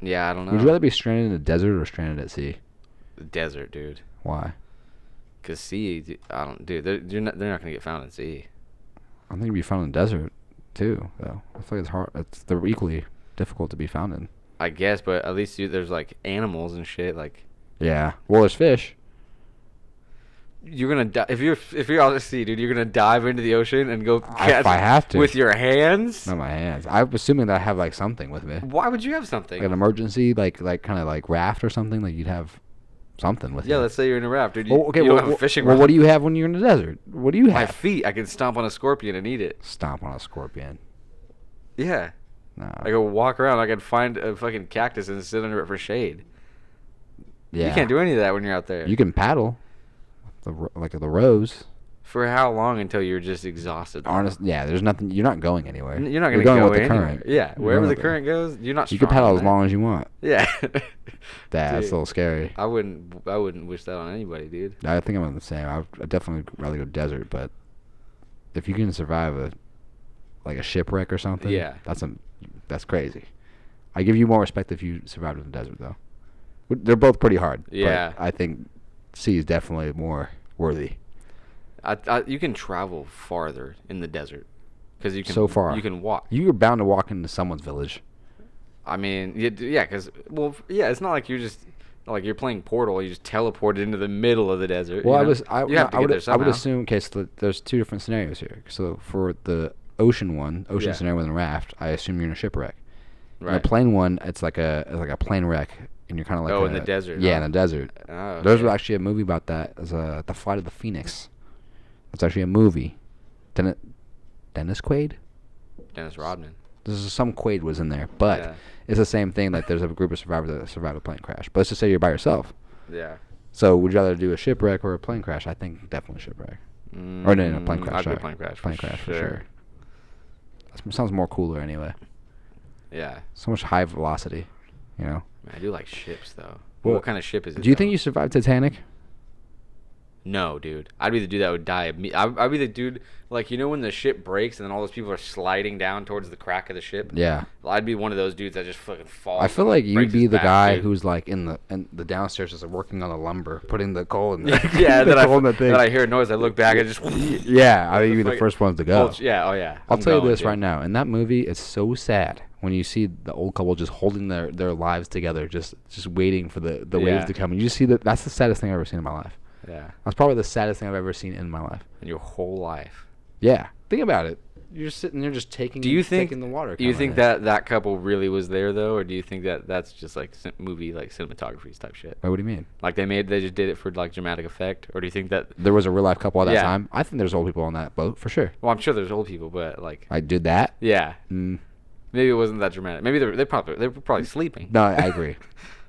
Yeah, I don't know. Would you rather be stranded in a desert or stranded at sea? Desert, dude. Why? Cause sea, I don't, dude. They're not gonna get found at sea. I think you'd be found in the desert too, though. I feel like it's hard. They're equally difficult to be found in. I guess, but at least there's like animals and shit. Like Yeah. Well, there's fish. you're gonna die if you're out at sea, dude. You're gonna dive into the ocean and go catch If I have to. with your hands. Not my hands. I'm assuming that I have like something with me, Why would you have something? like an emergency, like kind of like raft or something. Like you'd have something with you. Yeah, let's say you're in a raft, dude. Oh, okay. You Well, don't have a fishing well, rod. what do you have when you're in the desert? What do you My have? feet. I can stomp on a scorpion and eat it. Stomp on a scorpion. Yeah. No. I go walk around. I can find a fucking cactus and sit under it for shade. Yeah. You can't do any of that when you're out there. You can paddle, like the rows. For how long until you're just exhausted? Honest. Yeah. There's nothing. You're not going anywhere. You're not You're gonna go with the anywhere. current. Yeah, You're wherever going the with current goes, you're not. You can strong paddle on as that. long as you want. Yeah. That's a Dude, little scary. I wouldn't wish that on anybody, dude. I think I'm the same. I'd definitely rather go desert, but if you can survive a shipwreck or something, Yeah. that's crazy. I give you more respect if you survived in the desert, though. They're both pretty hard. Yeah. But I think sea is definitely more worthy. You can travel farther in the desert because you can. So far. You can walk. You're bound to walk into someone's village. I mean, yeah, because it's not like you're just like you're playing Portal. You just teleported into the middle of the desert. Well, you know? You have to get there I somehow. would assume, okay, so there's two different scenarios here. So for the ocean Yeah. scenario with a raft, I assume you're in a shipwreck. Right. In the plane one, it's like a plane wreck, and you're kind of like in the desert. Yeah, huh? in the desert. Oh, There's okay. actually a movie about that. It's The Flight of the Phoenix. It's actually a movie. Dennis Quaid? Dennis Rodman. Some Quaid was in there, but Yeah. it's the same thing. Like there's a group of survivors that survived a plane crash. But let's just say you're by yourself. Yeah. So would you rather do a shipwreck or a plane crash? I think definitely shipwreck. Or no, plane crash. I'd sorry. do plane crash. Plane crash for sure. That sounds more cooler anyway. Yeah. So much high velocity, you know. Man, I do like ships though. Well, What kind of ship is it? Do you though? think you survived Titanic? No, dude. I'd be the dude that would die. I'd be the dude, like, you know when the ship breaks and then all those people are sliding down towards the crack of the ship? Yeah. Well, I'd be one of those dudes that just fucking falls. I feel and like you'd breaks be his the back, guy dude. who's like in the downstairs, just working on the lumber, putting the coal in. Yeah, the then coal in the thing. then I hear a noise, I look back and just... Yeah, I think you'd be the fucking- first ones to go. Yeah, oh yeah. I'll I'm tell you going, this dude. right now. In that movie, it's so sad when you see the old couple just holding their lives together, just waiting for the Yeah. waves to come. And you just see that's the saddest thing I've ever seen in my life. Yeah. That's probably the saddest thing I've ever seen in my life. In your whole life. Yeah. Think about it. You're just sitting there just taking Do you think taking the water. Do you coming think in. that couple really was there though, or do you think that that's just like movie like cinematography type shit? Wait, what do you mean? Like they just did it for like dramatic effect, or do you think that? There was a real life couple at that Yeah. time. I think there's old people on that boat for sure. Well, I'm sure there's old people, but like I did that. yeah, Mm, maybe it wasn't that dramatic. Maybe they were probably sleeping. no, I agree.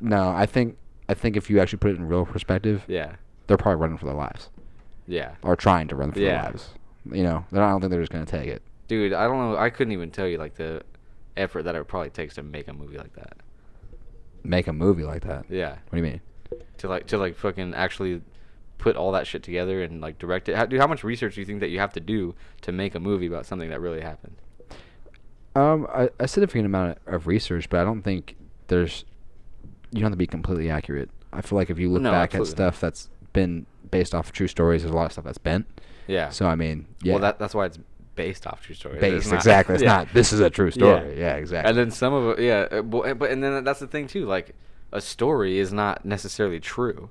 No, I think if you actually put it in real perspective, Yeah, they're probably running for their lives yeah, or trying to run for their Yeah. lives. You know, I don't think they're just gonna take it. dude. I don't know. I couldn't even tell you like the effort that it probably takes to make a movie like that. Make a movie like that. Yeah, What do you mean? to like fucking actually put all that shit together and like direct it. Dude, how much research do you think that you have to do to make a movie about something that really happened? A significant amount of research, but I don't think you don't have to be completely accurate. I feel like if you look No, back absolutely. at stuff that's been based off of true stories, there's a lot of stuff that's bent. Yeah. So I mean, yeah, Well, that's why it's based off true stories. based It's not- exactly. It's yeah. not. This is a true story. Yeah, exactly. And then some of it, yeah. But and then that's the thing too. Like, a story is not necessarily true.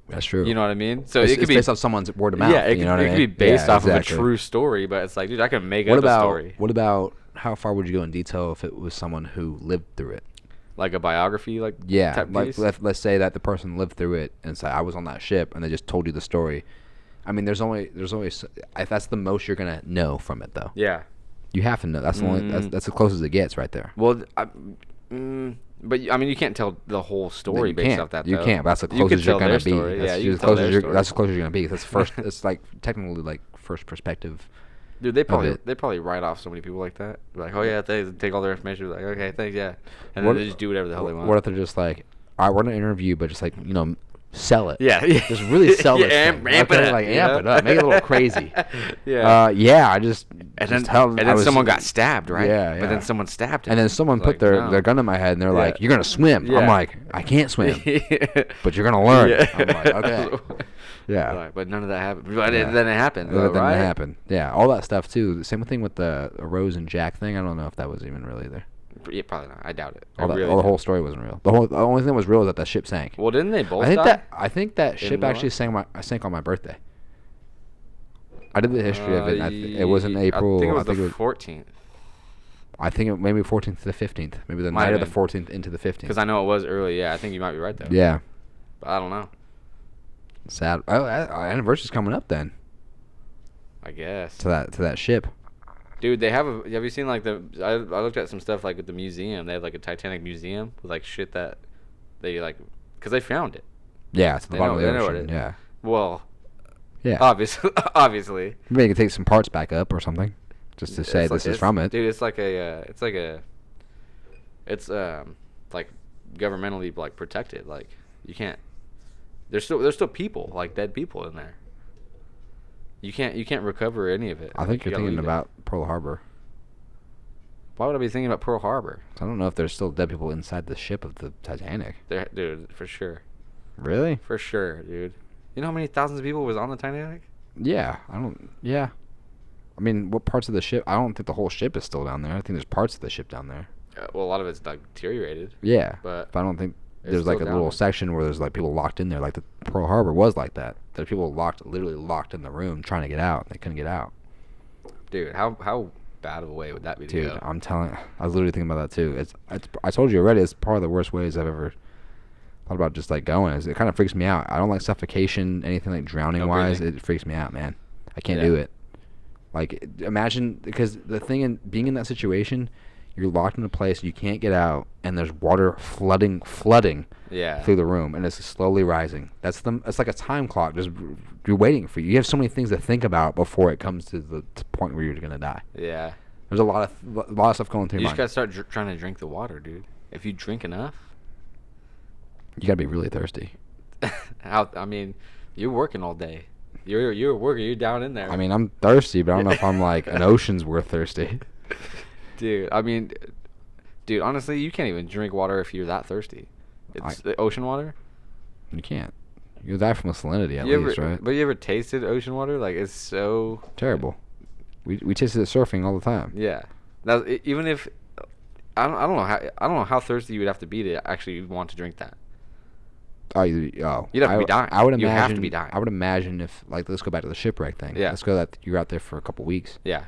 That's true. You know what I mean? So it's, it could it's be based off someone's word of mouth. Yeah, it you know could, what I it could mean? be based Yeah, off exactly. of a true story, but it's like, dude, I can make What up a story. What about how far would you go in detail if it was someone who lived through it? Like a biography, like Yeah, type like piece? let's say that the person lived through it and said I was on that ship and they just told you the story. I mean, there's only that's the most you're gonna know from it though. Yeah. You have to know. That's the only that's as close as it gets right there. Well, but I mean, you can't tell the whole story You based can't. off that. You though. can't. But that's the You could closest you're tell gonna their be. story. That's Yeah, you as can tell close as their you're. story. That's as close as you're gonna be. That's first. It's like technically like first perspective. Dude, they it. probably write off so many people like that. Like, oh yeah, thanks. Take all their information. Like, okay, thanks, yeah. And What- then they just do whatever the hell they want. What if they're just like, all right, we're gonna interview, but just like sell it. Yeah. Just really sell this amp, thing. amp Okay? it up. Like you amp know? it up, make it a little crazy. Yeah. I just And just then, tell and I then was- someone got stabbed, right? Yeah, But yeah. then someone stabbed him. And then someone It's put like, their no. their gun in my head, and they're Yeah. like, "You're gonna swim." Yeah. I'm like, "I can't swim, Yeah. but you're gonna learn." Yeah. I'm like, "Okay." Yeah. Right, but none of that happened. But Yeah. then it happened, Then though, it right? happened. Yeah, all that stuff too. The same thing with the Rose and Jack thing. I don't know if that was even real either. Yeah, probably not. I doubt it. I All, that, really all the doubt whole it. story wasn't real. The only thing that was real is that ship sank. Well, didn't they both die? I think that In ship real actually life? sank on my birthday. I did the history of it. And it was in I April. think it was the 14th. I think it maybe 14th to the 15th. Maybe the Might night of have the been. 14th into the 15th. Because I know it was early. Yeah, I think you might be right, though. Yeah. But I don't know. Sad. Oh, our anniversary's coming up then. I guess. To that ship. Dude, they have you seen, like, I looked at some stuff, like, at the museum. They have, like, a Titanic museum with, like, shit that they, like, because they found it. Yeah, it's at the They bottom know- of the they know what ocean. it- Yeah. Well, Yeah. obviously. Maybe you can take some parts back up or something, just to say It's like- this is from it. Dude, it's like like governmentally, like, protected. Like, you can't. There's still people, like, dead people in there. You can't recover any of it. I think You you're gotta thinking leave it. about Pearl Harbor. Why would I be thinking about Pearl Harbor? I don't know if there's still dead people inside the ship of the Titanic. Dude, for sure, Really? for sure, dude. You know how many thousands of people was on the Titanic? Yeah. Yeah. I mean, what parts of the ship? I don't think the whole ship is still down there. I think there's parts of the ship down there. Well, a lot of it's, like, deteriorated. Yeah. But I don't think it's there's like a still down little there. section where there's like people locked in there. Like the Pearl Harbor was like that. There's people literally locked in the room trying to get out. They couldn't get out. Dude, how bad of a way would that be to Dude, go? I'm telling. I was literally thinking about that too. I told you already. It's probably the worst ways I've ever thought about just like going. It kind of freaks me out. I don't like suffocation, anything like drowning No wise. breathing? It freaks me out, man. I can't Yeah. do it. Like imagine, because the thing in being in that situation, you're locked in a place you can't get out, and there's water flooding Yeah. through the room, and it's slowly rising. It's like a time clock. Just you're waiting for you. You have so many things to think about before it comes to the point where you're gonna die. Yeah. There's a lot of stuff going through You your just mind. gotta start trying to drink the water, dude. If you drink enough, You gotta be really thirsty. I mean, you're working all day. You're working. You're down in there. I mean, I'm thirsty, but I don't know if I'm like an ocean's worth thirsty. dude. I mean, dude. Honestly, you can't even drink water if you're that thirsty. It's the ocean water. You can't. You'll die from a salinity at You least, ever, right? But you ever tasted ocean water? Like, it's so Terrible. We tasted it surfing all the time. Yeah. Now, even if I don't know how thirsty you would have to be to actually want to drink that. Oh, You'd have to be dying. I would imagine. You have to be dying. I would imagine if, like, let's go back to the shipwreck thing. Yeah. Let's go that you're out there for a couple weeks. Yeah.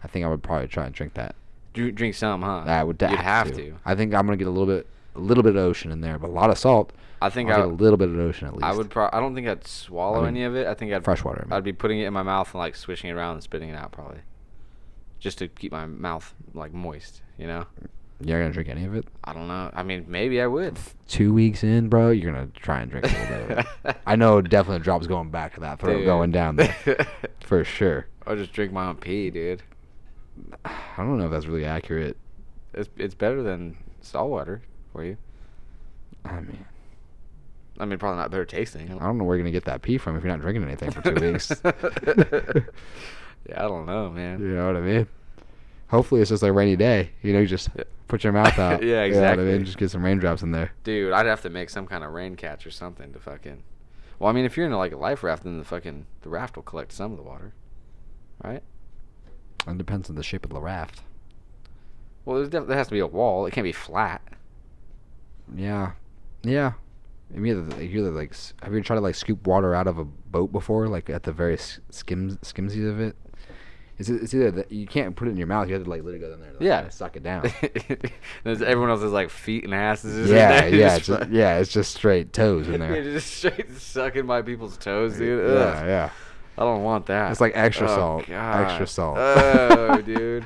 I think I would probably try and drink that. Drink some, huh? I would. You'd have to. I think I'm gonna get a little bit of ocean in there, but a lot of salt. I think I'll get a little bit of ocean at least. I would. I don't think I'd swallow any of it. I think I'd freshwater. I mean. I'd be putting it in my mouth and, like, swishing it around and spitting it out probably, just to keep my mouth, like, moist. You know. You're gonna drink any of it? I don't know. I mean, maybe I would. 2 weeks in, bro, you're gonna try and drink a little bit of it. I know definitely drops going back to that throat, Dude. going down there for sure. Or just drink my own pee, dude. I don't know if that's really accurate. It's better than salt water for you. I mean, Probably not better tasting. I don't know where you're gonna get that pee from if you're not drinking anything for 2 weeks. Yeah, I don't know, man. You know what I mean? Hopefully it's just a rainy day. You just put your mouth out. Yeah, You know what I exactly. mean? Just get some raindrops in there. Dude, I'd have to make some kind of rain catch or something to fucking. Well, I mean, if you're in like a life raft, then the raft will collect some of the water, right? It depends on the shape of the raft. Well, there has to be a wall. It can't be flat. Yeah. Yeah. I mean, have you tried to like scoop water out of a boat before, like at the very skimsies of it? It's either that you can't put it in your mouth. You have to like let it go in there. Like, Yeah. kinda suck it down. There's everyone else's like feet and asses. Yeah, in there. yeah, it's just straight toes in there. You're just straight sucking my people's toes, dude. Yeah, Ugh. yeah. I don't want that. It's like extra Oh, salt. God. Extra salt. Oh, dude.